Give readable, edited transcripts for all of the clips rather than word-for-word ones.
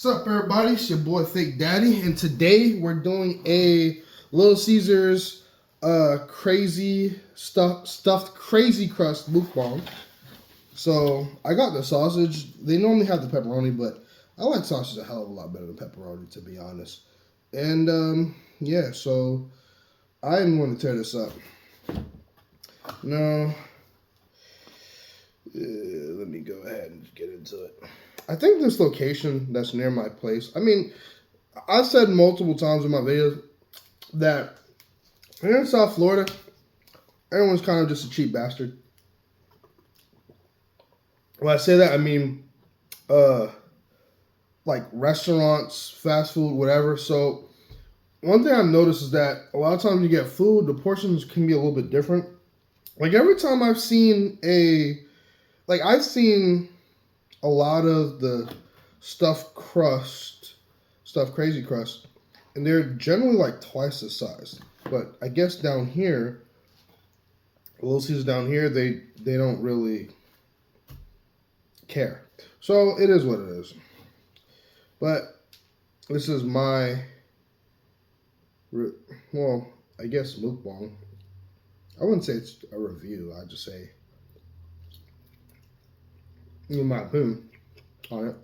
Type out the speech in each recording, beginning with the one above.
What's up, everybody? It's your boy Fake Daddy, and today we're doing a Little Caesars crazy stuffed crazy crust mukbang. So I got the sausage. They normally have the pepperoni, but I like sausage a hell of a lot better than pepperoni, to be honest. And yeah, so I'm going to tear this up. Now, let me go ahead and get into it. I think this location that's near my place. I mean, I've said multiple times in my videos that here in South Florida, everyone's kind of just a cheap bastard. When I say that, I mean, like restaurants, fast food, whatever. So one thing I've noticed is that a lot of times you get food, the portions can be a little bit different. Like every time I've seen I've seen a lot of the stuffed crazy crust, and they're generally like twice the size. But I guess down here, Little Caesars down here, they don't really care. So it is what it is. But this is my, well, I guess mukbang. I wouldn't say it's a review. I'd just say, in my opinion, on it.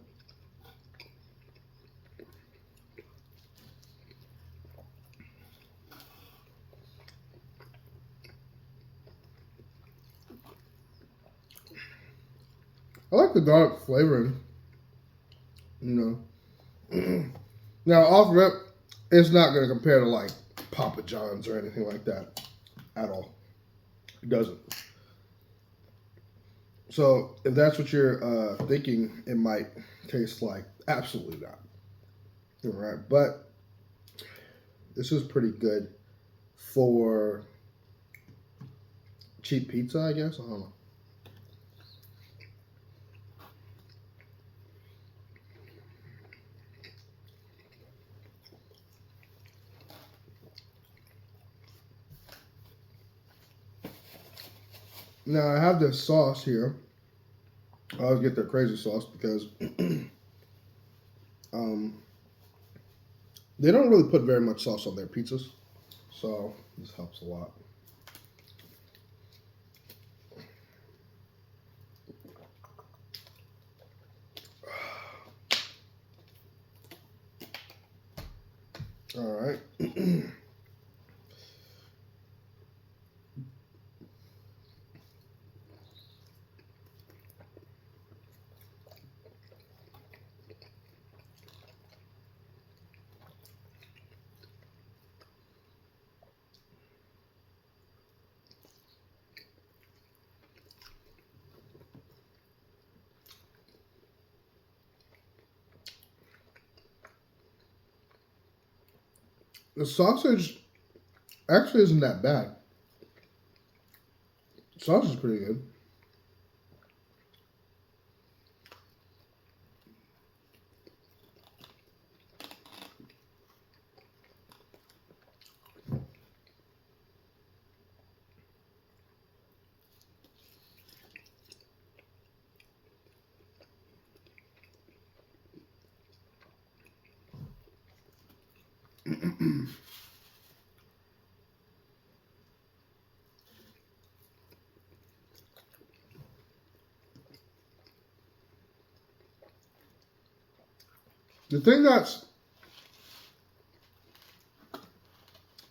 I like the garlic flavoring, you know. Now, off rip, it's not going to compare to like Papa John's or anything like that at all. It doesn't. So, if that's what you're thinking, it might taste like, absolutely not. All right, but this is pretty good for cheap pizza, I guess. I don't know. Now I have this sauce here. I always get their crazy sauce because they don't really put very much sauce on their pizzas, so this helps a lot. All right. The sausage actually isn't that bad. The sausage is pretty good. The thing that's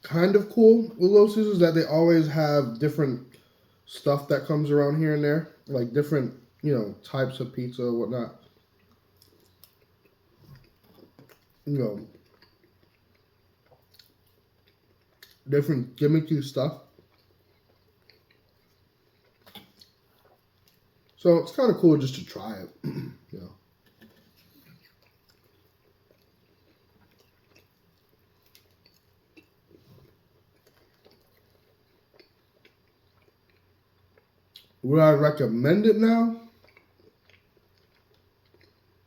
kind of cool with Little Caesars is that they always have different stuff that comes around here and there, like different, types of pizza or whatnot. You know, different gimmicky stuff. So it's kind of cool just to try it, you know. Would I recommend it now?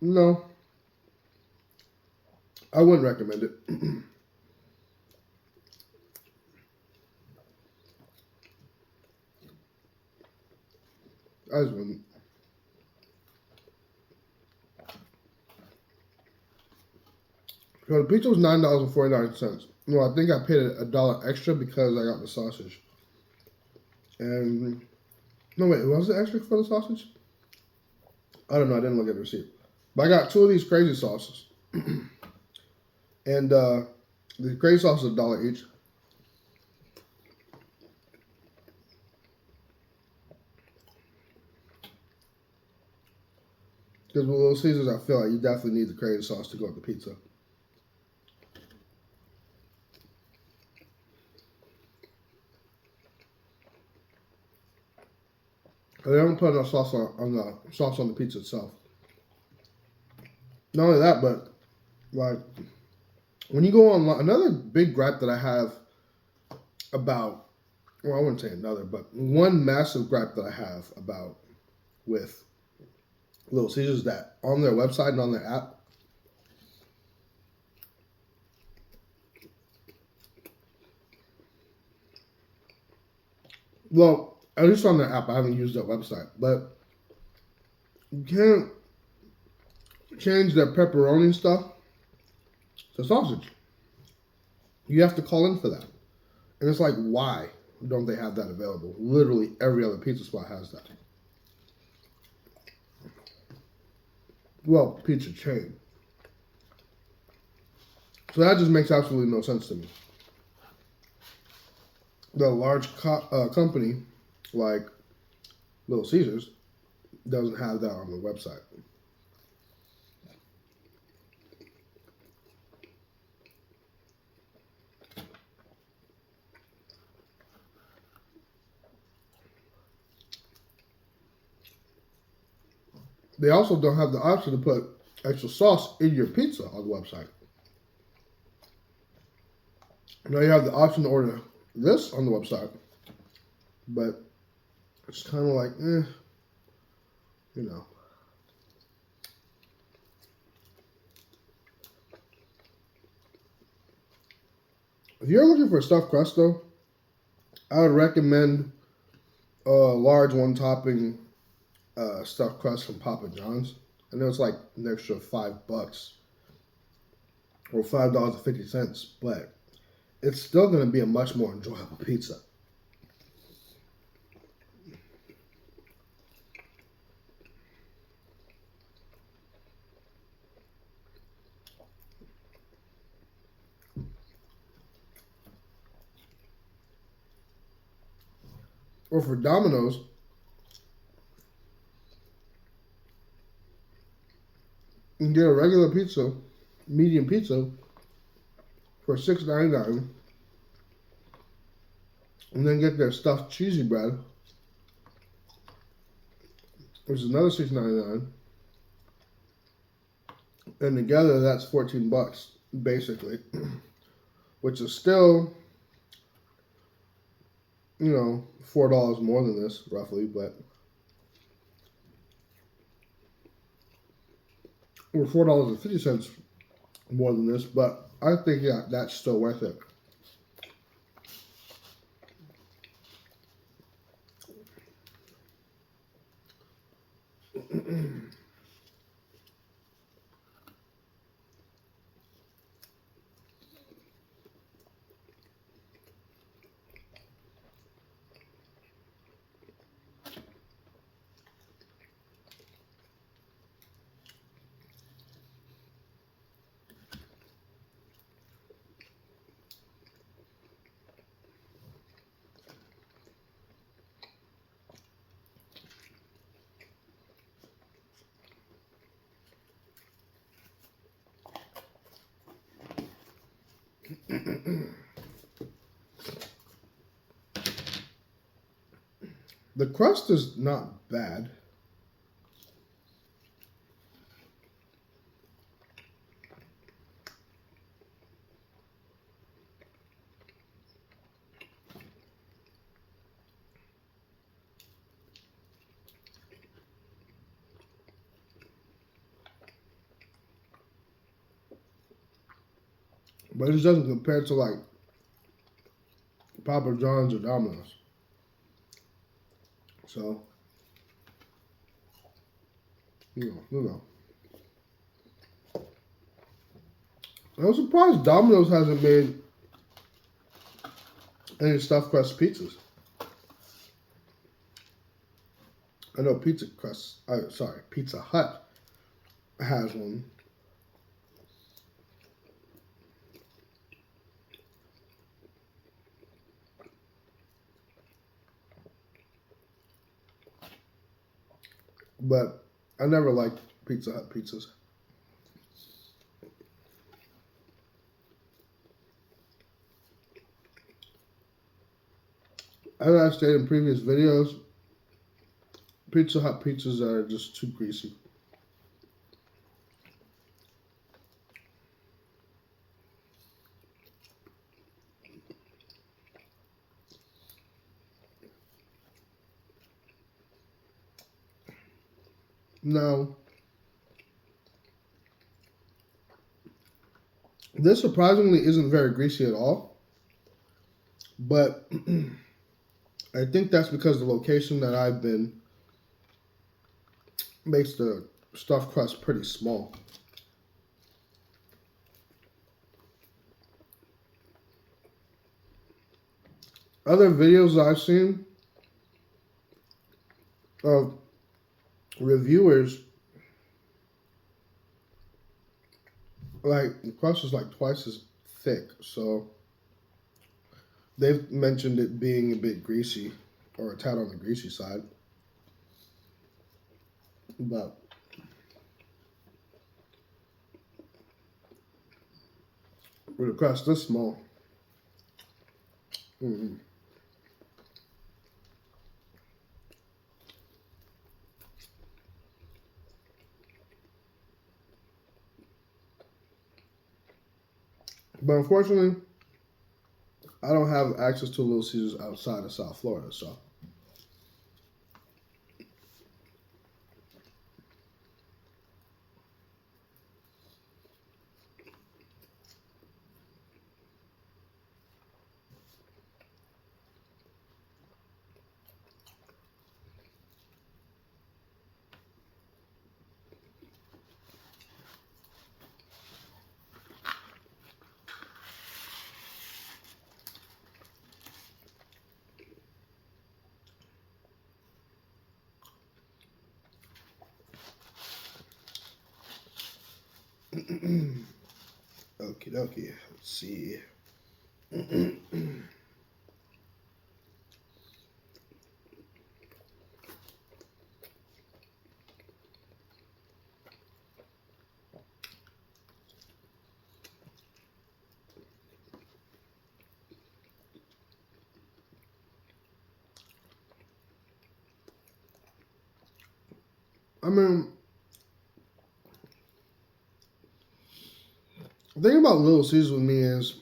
No. I wouldn't recommend it. I just wouldn't. So the pizza was $9.49. No, I think I paid $1 extra because I got the sausage. And no, wait, was it extra for the sausage? I don't know. I didn't look at the receipt. But I got 2 of these crazy sauces. And the crazy sauce is $1 each. Because with Little Caesars, I feel like you definitely need the crazy sauce to go with the pizza. They don't put enough sauce on the pizza itself. Not only that, but like when you go online, another big gripe that I have about, well, I wouldn't say another, but one massive gripe that I have about with Little Caesars is that on their website and on their app, well, at least on their app, I haven't used their website, but you can't change their pepperoni stuff to sausage. You have to call in for that. And it's like, why don't they have that available? Literally every other pizza spot has that. Well, pizza chain. So that just makes absolutely no sense to me. The large company like Little Caesars doesn't have that on the website. They also don't have the option to put extra sauce in your pizza on the website. Now you have the option to order this on the website, but it's kind of like, you know. If you're looking for a stuffed crust, though, I would recommend a large one-topping stuffed crust from Papa John's. I know it's like an extra $5 or $5.50, but it's still going to be a much more enjoyable pizza. Or for Domino's, you can get a regular pizza, medium pizza, for $6.99, and then get their stuffed cheesy bread, which is another $6.99, and together that's $14 basically, which is still, you know, $4 more than this roughly, but or $4.50 more than this, but I think, yeah, that's still worth it. The crust is not bad. But it just doesn't compare to like Papa John's or Domino's. So, you know. I'm surprised Domino's hasn't made any stuffed crust pizzas. I know Pizza Hut has one. But I never liked Pizza Hut pizzas. As I stated in previous videos, Pizza Hut pizzas are just too greasy. Now, this surprisingly isn't very greasy at all, but I think that's because the location that I've been makes the stuffed crust pretty small. Other videos I've seen of reviewers, like the crust is like twice as thick, so they've mentioned it being a bit greasy or a tad on the greasy side. But with the crust this small, but unfortunately, I don't have access to Little Caesars outside of South Florida, so. Okie dokie. Let's see. I mean, the thing about Little Caesars with me is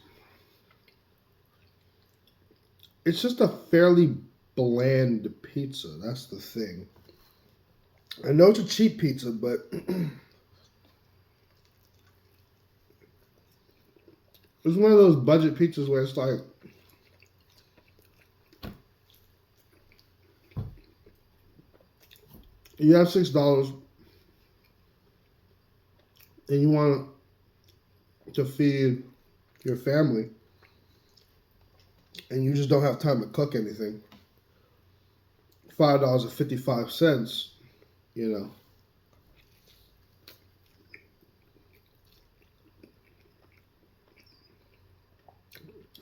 it's just a fairly bland pizza. That's the thing. I know it's a cheap pizza, but it's one of those budget pizzas where it's like you have $6 and you want to feed your family and you just don't have time to cook anything. $5.55, you know.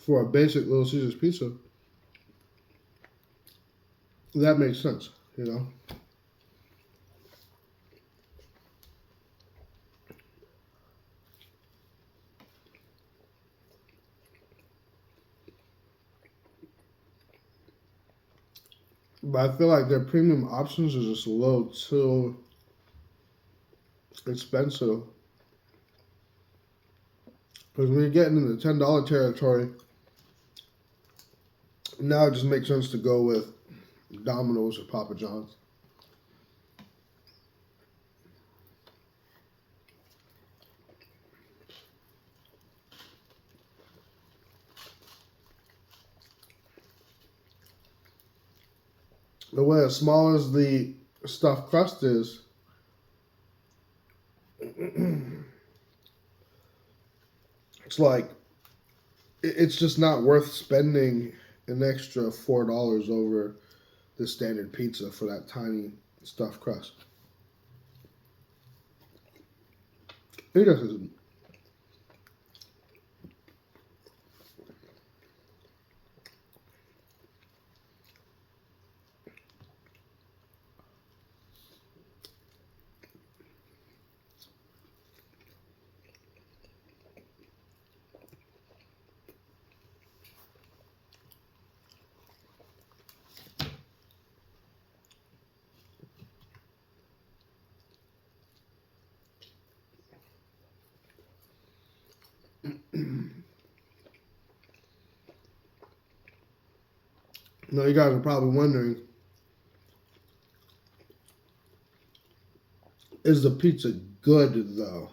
For a basic Little Caesars pizza, that makes sense, you know. But I feel like their premium options are just a little too expensive. Because when you're getting in the $10 territory, now it just makes sense to go with Domino's or Papa John's. The way as small as the stuffed crust is, It's like it's just not worth spending an extra $4 over the standard pizza for that tiny stuffed crust. It just isn't. Now you guys are probably wondering, is the pizza good though?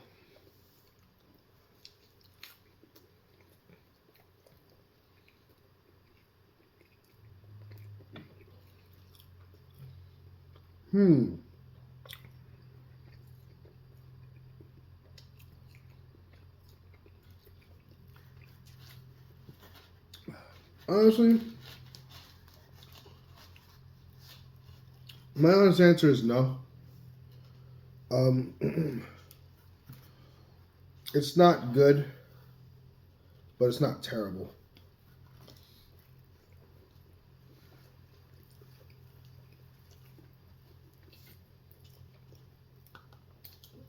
Hmm. Honestly, my honest answer is no. Um, it's not good, but it's not terrible.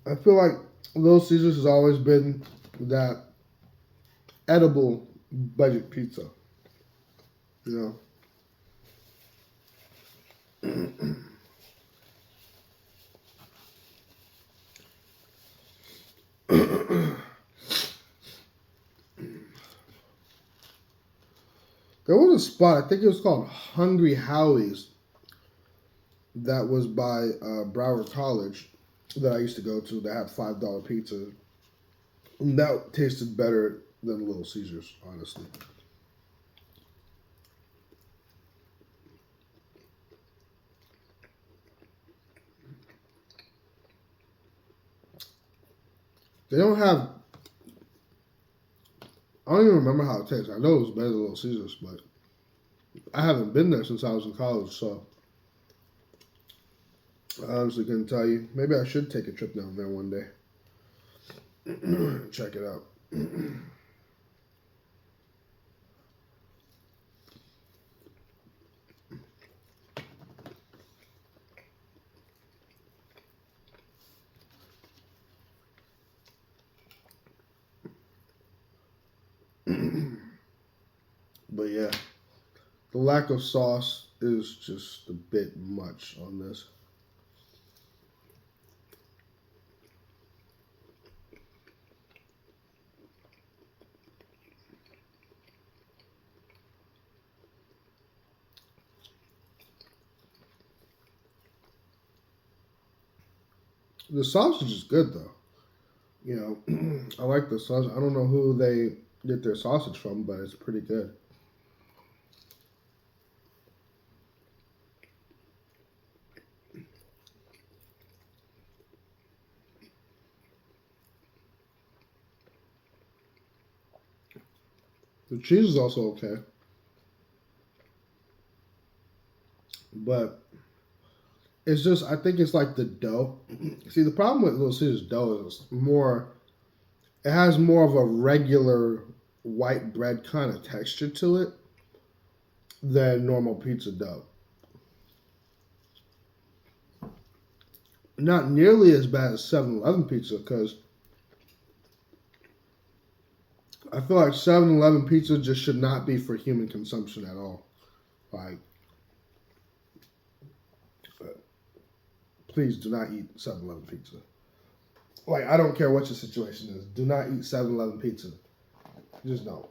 I feel like Little Caesars has always been that edible budget pizza. You know, there was a spot, I think it was called Hungry Howie's, that was by Broward College that I used to go to. That had $5 pizza. And that tasted better than Little Caesars, honestly. They don't have. I don't even remember how it tastes. I know it was better than Little Caesars, but I haven't been there since I was in college, so I honestly couldn't tell you. Maybe I should take a trip down there one day. Check it out. But yeah, the lack of sauce is just a bit much on this. The sausage is good though. You know, I like the sausage. I don't know who they get their sausage from, but it's pretty good. The cheese is also okay, but it's just I think it's like the dough. See, the problem with Little Caesars dough is more. It has more of a regular white bread kind of texture to it than normal pizza dough. Not nearly as bad as 7-Eleven pizza because I feel like 7-Eleven pizza just should not be for human consumption at all. Like, please do not eat 7-Eleven pizza. Like, I don't care what your situation is. Do not eat 7-Eleven pizza. Just don't.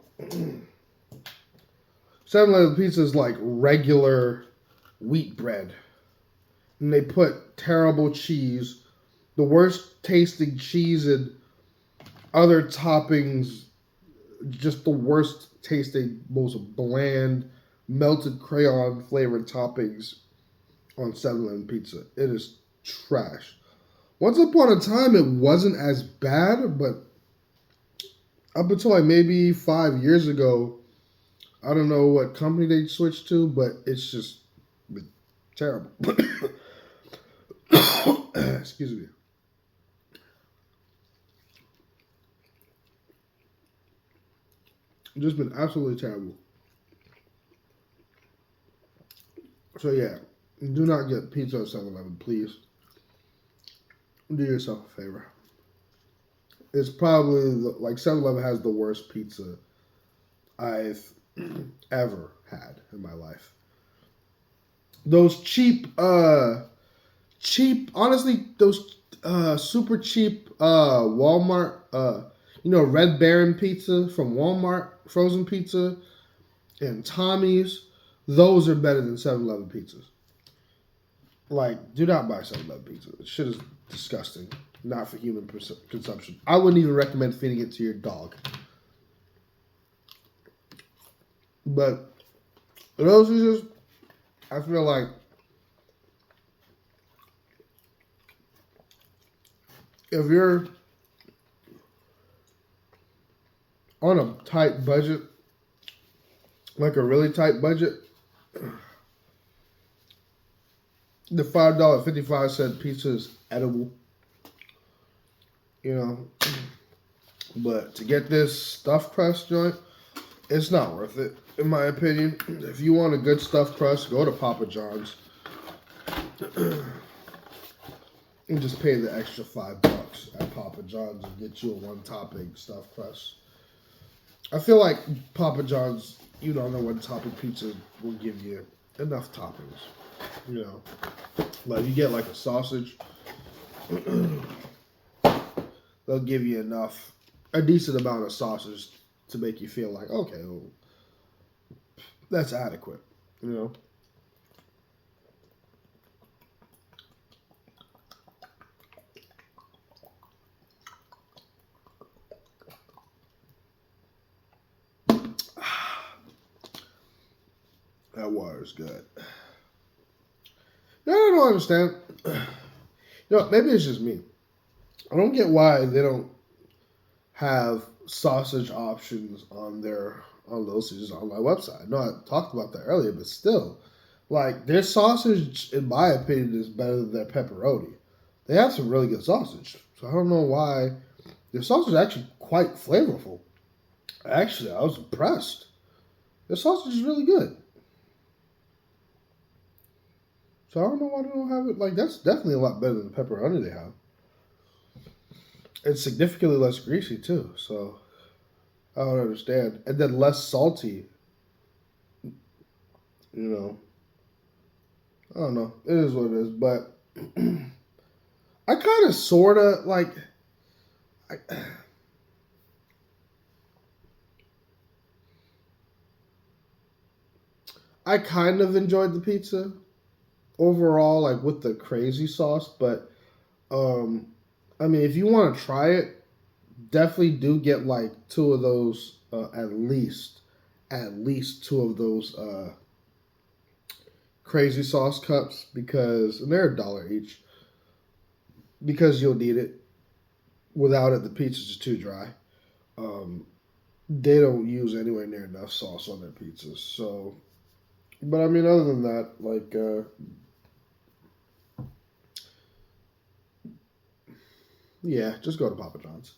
7-Eleven pizza is like regular wheat bread. And they put terrible cheese, the worst tasting cheese and other toppings, just the worst tasting, most bland, melted crayon flavored toppings on 7-Eleven pizza. It is trash. Once upon a time, it wasn't as bad, but Up until like maybe 5 years ago, I don't know what company they switched to, but it's just been terrible. Excuse me. Just been absolutely terrible. So yeah, do not get pizza at 7-Eleven, please. Do yourself a favor. It's probably like 7-Eleven has the worst pizza I've ever had in my life. Those cheap, honestly, those super cheap Walmart, Red Baron pizza from Walmart, frozen pizza, and Tommy's, those are better than 7-Eleven pizzas. Like, do not buy 7-Eleven pizza. This shit is disgusting. Not for human consumption. I wouldn't even recommend feeding it to your dog. But those pizzas, I feel like if you're on a tight budget, like a really tight budget, the $5.55 pizza is edible. But to get this stuffed crust joint, it's not worth it, in my opinion. If you want a good stuffed crust, go to Papa John's and just pay the extra $5 at Papa John's and get you a one-topping stuffed crust. I feel like Papa John's, the one-topping pizza will give you enough toppings. Like you get like a sausage, they'll give you a decent amount of sausage to make you feel like, okay, well, that's adequate, That water is good. I don't understand. Maybe it's just me. I don't get why they don't have sausage options on Little Caesars online website. I know I talked about that earlier, but still, like their sausage, in my opinion, is better than their pepperoni. They have some really good sausage, so I don't know why. Their sausage is actually quite flavorful. Actually, I was impressed. Their sausage is really good. So I don't know why they don't have it. Like, that's definitely a lot better than the pepperoni they have. It's significantly less greasy, too. So I don't understand. And then less salty. I don't know. It is what it is. But I kind of, sort of, like... I kind of enjoyed the pizza overall, like with the crazy sauce, but if you want to try it, definitely do get like two of those, at least two of those crazy sauce cups, and they're $1 each, because you'll need it. Without it, the pizza's just too dry. They don't use anywhere near enough sauce on their pizzas, so. But other than that, like, yeah, just go to Papa John's.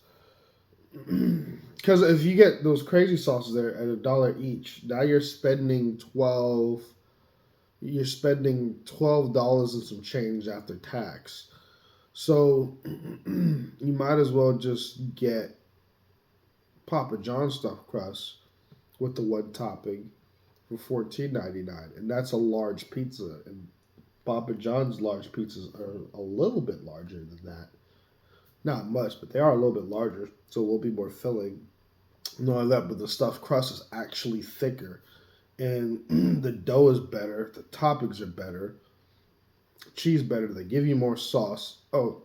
Because if you get those crazy sauces there at $1 each, now you're spending $12 and some change after tax. So you might as well just get Papa John's stuffed crust with the one topping for $14.99, and that's a large pizza. And Papa John's large pizzas are a little bit larger than that. Not much, but they are a little bit larger, so it will be more filling. Not only that, but the stuffed crust is actually thicker, and the dough is better. The toppings are better. Cheese better. They give you more sauce. Oh,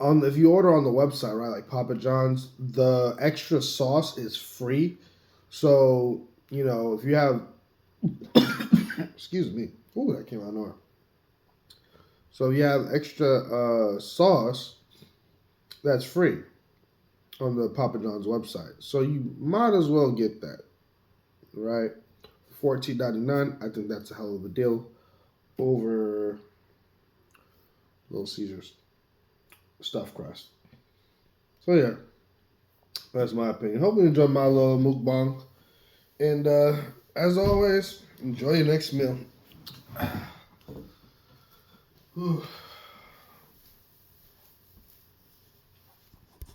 if you order on the website, right, like Papa John's, the extra sauce is free. So if you have, excuse me, ooh, that came out of nowhere. So you have extra sauce, that's free. on the Papa John's website. So you might as well get that, right? $14.99. I think that's a hell of a deal over Little Caesars stuffed crust. So yeah, that's my opinion. Hope you enjoyed my little mukbang. And as always, enjoy your next meal. Whew.